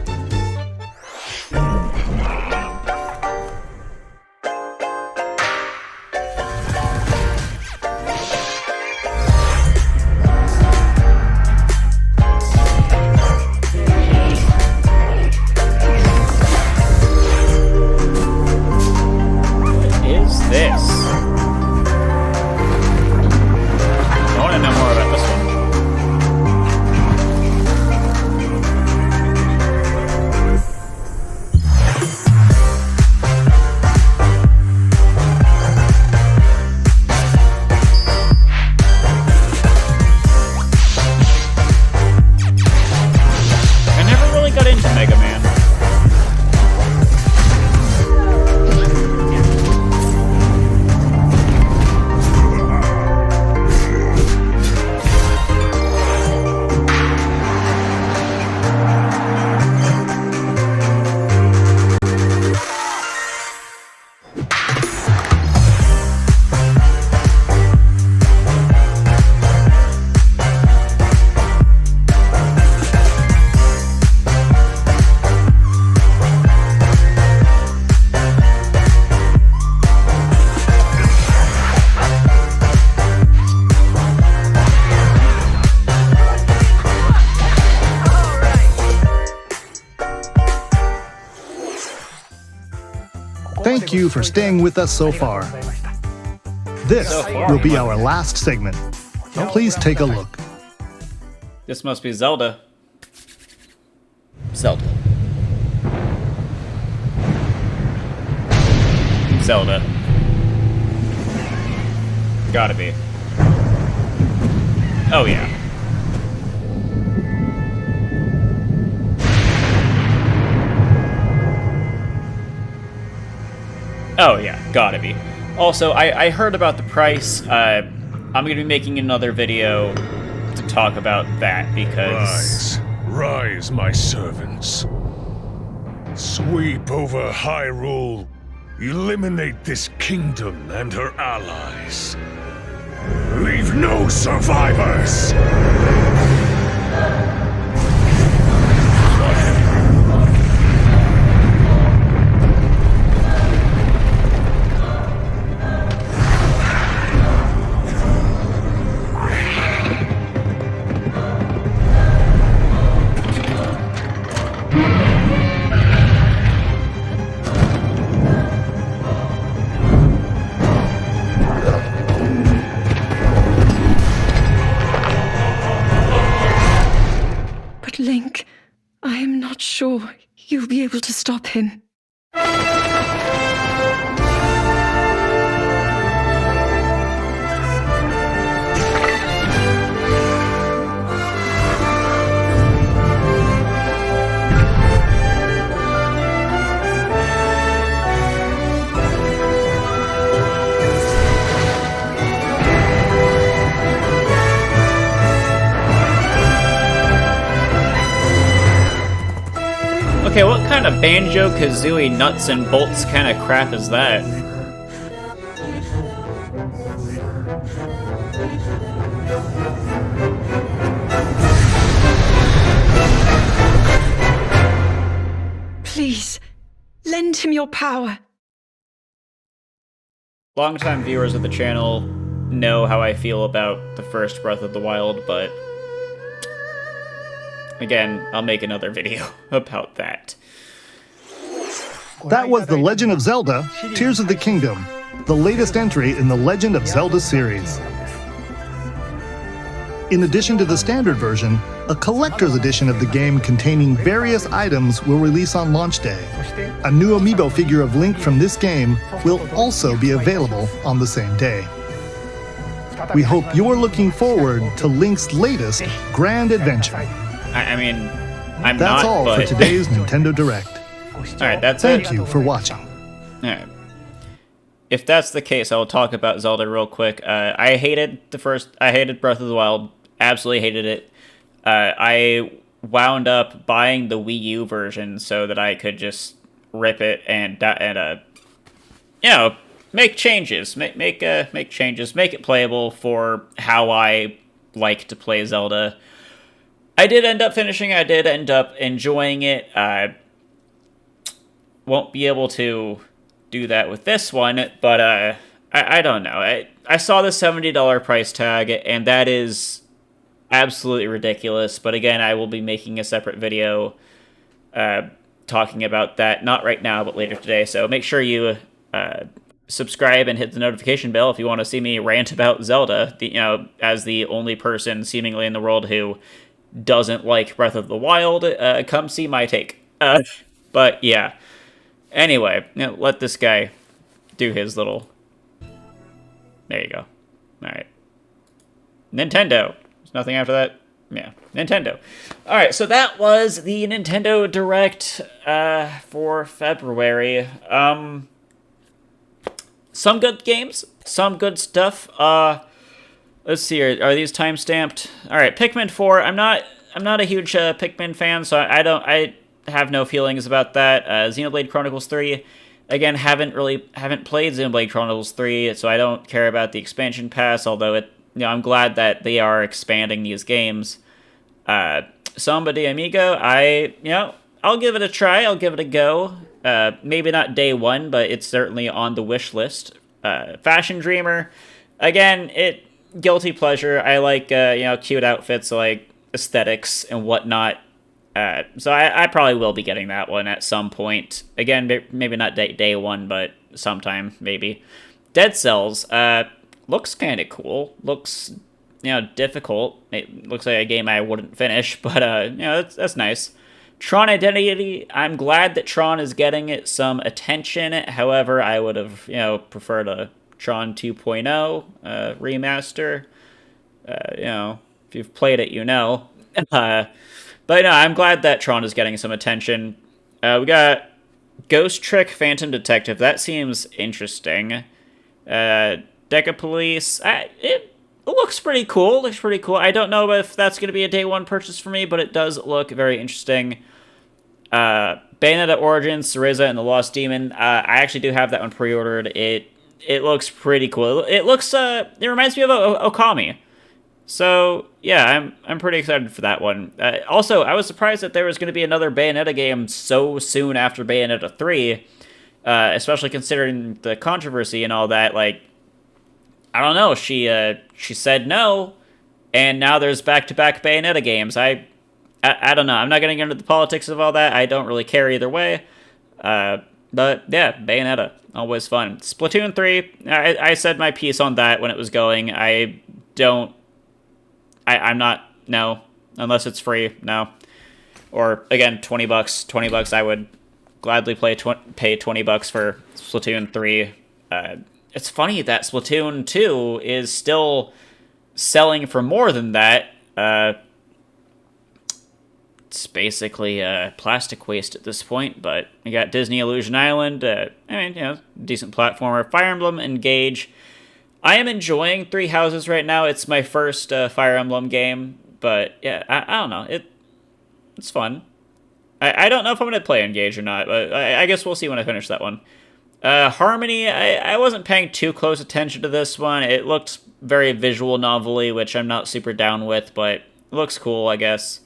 Thank you for staying with us so far. This will be our last segment. Please take a look. This must be Zelda. Zelda. Gotta be. Oh yeah. Oh yeah, gotta be. Also, I heard about the price. I'm gonna be making another video to talk about that because... Rise, my servants. Sweep over Hyrule. Eliminate this kingdom and her allies. Leave no survivors! Link, I am not sure you'll be able to stop him. Okay, what kind of Banjo-Kazooie nuts and bolts kind of crap is that? Please, lend him your power. Longtime viewers of the channel know how I feel about the first Breath of the Wild, but again, I'll make another video about that. That was The Legend of Zelda: Tears of the Kingdom, the latest entry in the Legend of Zelda series. In addition to the standard version, a collector's edition of the game containing various items will release on launch day. A new amiibo figure of Link from this game will also be available on the same day. We hope you're looking forward to Link's latest grand adventure. I mean, I'm That's not, all but... for today's Nintendo Direct. Alright, that's Thank you for watching. Alright. If that's the case, I'll talk about Zelda real quick. I hated Breath of the Wild. Absolutely hated it. I wound up buying the Wii U version so that I could just rip it and you know, make changes, make changes, make it playable for how I like to play Zelda. I did end up finishing. I did end up enjoying it. Won't be able to do that with this one, but I don't know. I saw the $70 price tag, and that is absolutely ridiculous. But again, I will be making a separate video talking about that. Not right now, but later today. So make sure you subscribe and hit the notification bell if you want to see me rant about Zelda. You know, as the only person seemingly in the world who doesn't like Breath of the Wild, come see my take. But yeah. Anyway, you know, let this guy do his little... There you go. Alright. Nintendo. There's nothing after that? Yeah. Nintendo. Alright, so that was the Nintendo Direct for February. Some good games. Some good stuff. Let's see here. Are these time-stamped? Alright, Pikmin 4. I'm not a huge Pikmin fan, so I have no feelings about that. Xenoblade Chronicles 3, again, haven't played Xenoblade Chronicles 3, so I don't care about the expansion pass, although I'm glad that they are expanding these games. Samba de Amigo, I'll give it a try, I'll give it a go. Maybe not day one, but it's certainly on the wish list. Fashion Dreamer, again, guilty pleasure. I like, cute outfits, like aesthetics and whatnot. So I probably will be getting that one at some point. Again, maybe not day one, but sometime, maybe. Dead Cells, looks kind of cool. Looks, difficult. It looks like a game I wouldn't finish, but, that's nice. Tron Identity, I'm glad that Tron is getting some attention. However, I would have, preferred a Tron 2.0 remaster. If you've played it, you know. But no, I'm glad that Tron is getting some attention. We got Ghost Trick Phantom Detective. That seems interesting. Deca Police. It looks pretty cool. I don't know if that's going to be a day one purchase for me, but it does look very interesting. Bayonetta Origins, Syriza and the Lost Demon. I actually do have that one pre-ordered. It looks pretty cool. It looks. It reminds me of Okami. So, yeah, I'm pretty excited for that one. Also, I was surprised that there was going to be another Bayonetta game so soon after Bayonetta 3, especially considering the controversy and all that. Like, I don't know, she said no, and now there's back-to-back Bayonetta games. I don't know. I'm not going to get into the politics of all that. I don't really care either way. But, yeah, Bayonetta, always fun. Splatoon 3, I said my piece on that when it was going. I'm not, no, unless it's free, no. Or, again, $20. $20, I would gladly pay $20 for Splatoon 3. It's funny that Splatoon 2 is still selling for more than that. It's basically plastic waste at this point, but you got Disney Illusion Island, decent platformer. Fire Emblem Engage. I am enjoying Three Houses right now. It's my first Fire Emblem game, but yeah, I don't know. It's fun. I don't know if I'm going to play Engage or not, but I guess we'll see when I finish that one. Harmony, I wasn't paying too close attention to this one. It looked very visual novel-y, which I'm not super down with, but it looks cool, I guess.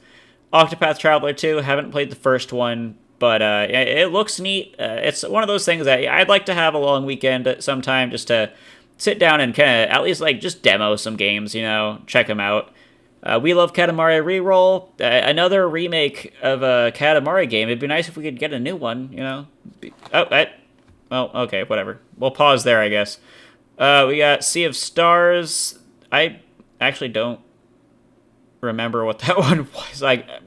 Octopath Traveler 2, haven't played the first one, but it looks neat. It's one of those things that I'd like to have a long weekend sometime just to sit down and kind of at least like just demo some games, you know, check them out. We Love Katamari Reroll, another remake of a Katamari game. It'd be nice if we could get a new one, you know. Well, okay, whatever. We'll pause there, I guess. We got Sea of Stars. I actually don't remember what that one was.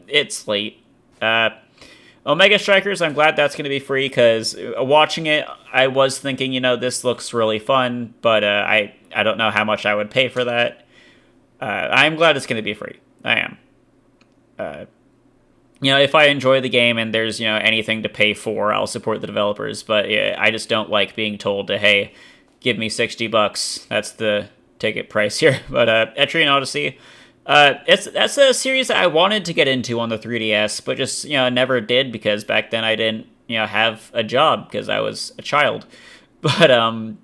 It's late. Omega Strikers, I'm glad that's going to be free, because watching it, I was thinking, you know, this looks really fun, but I don't know how much I would pay for that. I'm glad it's going to be free. I am. You know, if I enjoy the game and there's, you know, anything to pay for, I'll support the developers, but yeah, I just don't like being told to, hey, give me $60. That's the ticket price here. But Etrian Odyssey, that's a series that I wanted to get into on the 3DS, but just, you know, never did, because back then I didn't, you know, have a job because I was a child. But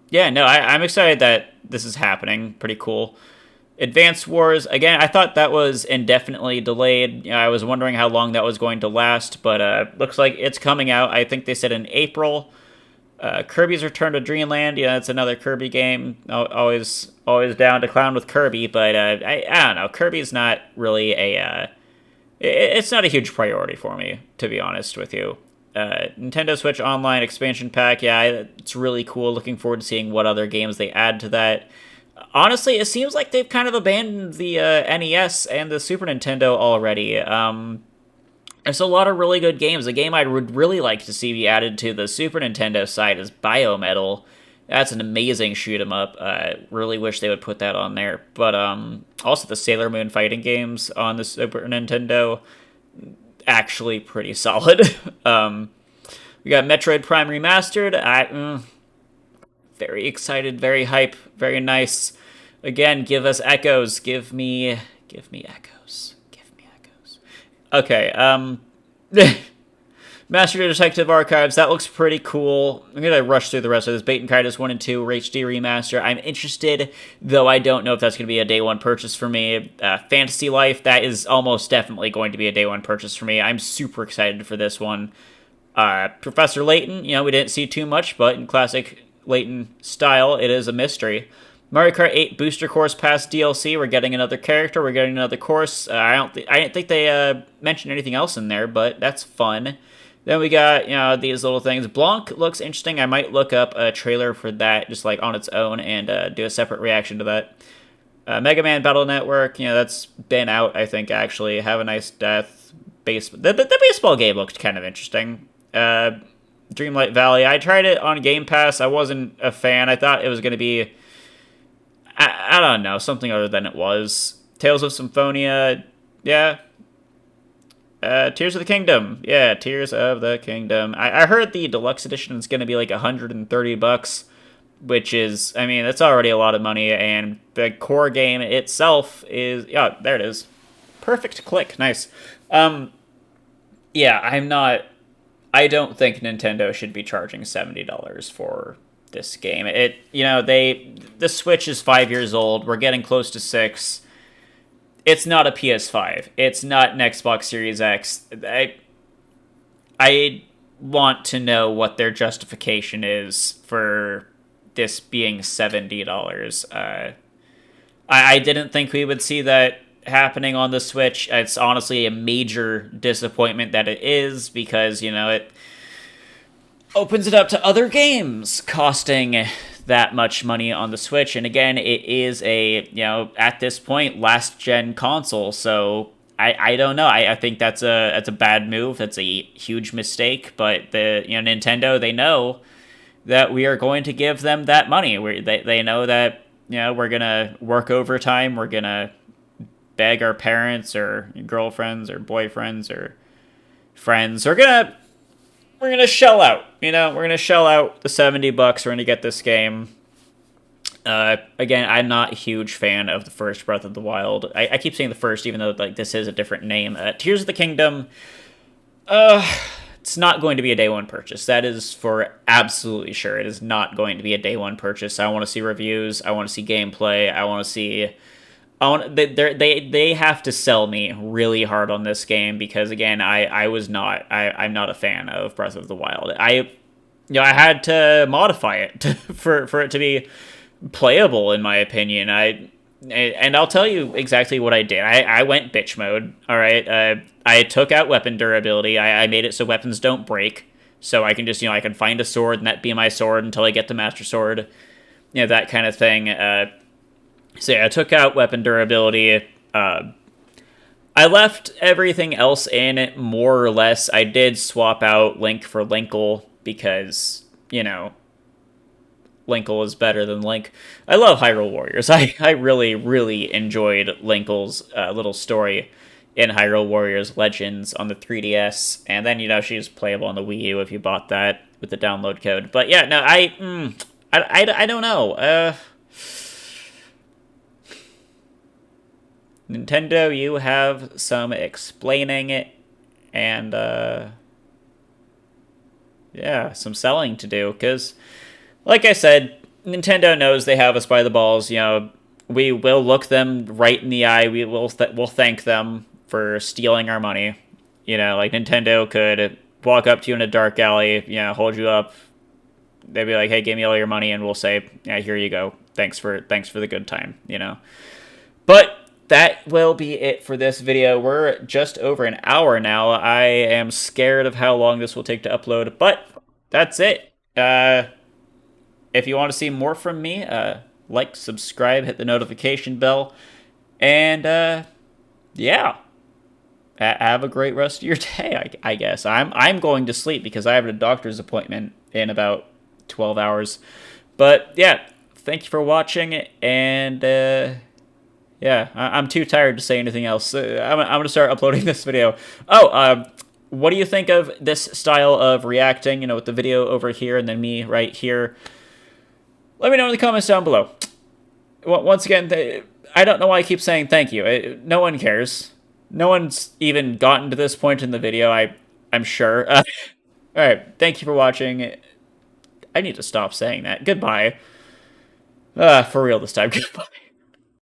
yeah, no, I'm excited that this is happening. Pretty cool. Advance Wars, again, I thought that was indefinitely delayed. You know, I was wondering how long that was going to last, but looks like it's coming out. I think they said in April. Kirby's Return to Dreamland, yeah, it's another Kirby game. Always down to clown with Kirby, but I don't know. Kirby's not really it's not a huge priority for me, to be honest with you. Nintendo Switch Online expansion pack, yeah, it's really cool. Looking forward to seeing what other games they add to that. Honestly, it seems like they've kind of abandoned the NES and the Super Nintendo already. There's a lot of really good games. A game I would really like to see be added to the Super Nintendo side is Biometal. That's an amazing shoot-'em-up. Really wish they would put that on there. But also the Sailor Moon fighting games on the Super Nintendo, actually pretty solid. We got Metroid Prime Remastered. Very excited, very hype, very nice. Again, give us echoes. Give me echoes. Give me echoes. Okay, Master Detective Archives, that looks pretty cool. I'm gonna rush through the rest of this. Baten Kaitos 1 and 2 HD remaster. I'm interested, though I don't know if that's gonna be a day one purchase for me. Fantasy Life, that is almost definitely going to be a day one purchase for me. I'm super excited for this one. Professor Layton, you know, we didn't see too much, but in classic Layton style, it is a mystery. Mario Kart 8 Booster Course Pass DLC, we're getting another character, we're getting another course. I didn't think they mentioned anything else in there, but that's fun. Then we got, you know, these little things. Blanc looks interesting. I might look up a trailer for that just like on its own and do a separate reaction to that. Mega Man Battle Network, you know, that's been out, I think, actually. Have a Nice Death. The baseball game looked kind of interesting. Dreamlight Valley, I tried it on Game Pass. I wasn't a fan. I thought it was going to be, I don't know, something other than it was. Tales of Symphonia, yeah. Tears of the Kingdom, yeah, Tears of the Kingdom. I heard the deluxe edition is going to be like $130, which is, I mean, that's already a lot of money, and the core game itself is, yeah, there it is. Perfect click, nice. Yeah, I don't think Nintendo should be charging $70 for this game. You know, the Switch is 5 years old. We're getting close to 6. It's not a PS5. It's not an Xbox Series X. I want to know what their justification is for this being $70. I didn't think we would see that happening on the Switch. It's honestly a major disappointment that it is, because, you know, it opens it up to other games costing that much money on the Switch. And again, it is a, you know, at this point, last gen console, so I don't know. I think that's a bad move. That's a huge mistake. But Nintendo, they know that we are going to give them that money. They know that, you know, we're gonna work overtime. We're gonna beg our parents or girlfriends or boyfriends or friends. We're gonna shell out. You know, we're gonna shell out the $70. We're gonna get this game. Again, I'm not a huge fan of the first Breath of the Wild. I keep saying the first, even though like this is a different name. Tears of the Kingdom. It's not going to be a day one purchase. That is for absolutely sure. It is not going to be a day one purchase. I want to see reviews. I want to see gameplay. I want to see. They have to sell me really hard on this game because again, I'm not a fan of Breath of the Wild. I had to modify it for it to be playable in my opinion. And I'll tell you exactly what I did. I went bitch mode. All right. I took out weapon durability. I made it so weapons don't break. So I can just, I can find a sword and that be my sword until I get the Master Sword. That kind of thing. So yeah, I took out weapon durability. I left everything else in it more or less. I did swap out Link for Linkle because, Linkle is better than Link. I love Hyrule Warriors. I really, really enjoyed Linkle's little story in Hyrule Warriors Legends on the 3DS. And then, she's playable on the Wii U if you bought that with the download code. But yeah, no, I don't know. Nintendo, you have some explaining and, yeah, some selling to do, because, like I said, Nintendo knows they have us by the balls. We will look them right in the eye. We'll thank them for stealing our money. Like Nintendo could walk up to you in a dark alley, hold you up. They'd be like, "Hey, give me all your money," and we'll say, "Yeah, here you go. Thanks for the good time." But that will be it for this video. We're just over an hour now. I am scared of how long this will take to upload, but that's it. If you want to see more from me, like, subscribe, hit the notification bell, and yeah, have a great rest of your day. I guess I'm going to sleep because I have a doctor's appointment in about 12 hours. But yeah, thank you for watching, and yeah, I'm too tired to say anything else. I'm going to start uploading this video. What do you think of this style of reacting, with the video over here and then me right here? Let me know in the comments down below. Once again, I don't know why I keep saying thank you. No one cares. No one's even gotten to this point in the video, I'm sure. Alright, thank you for watching. I need to stop saying that. Goodbye. For real this time, goodbye.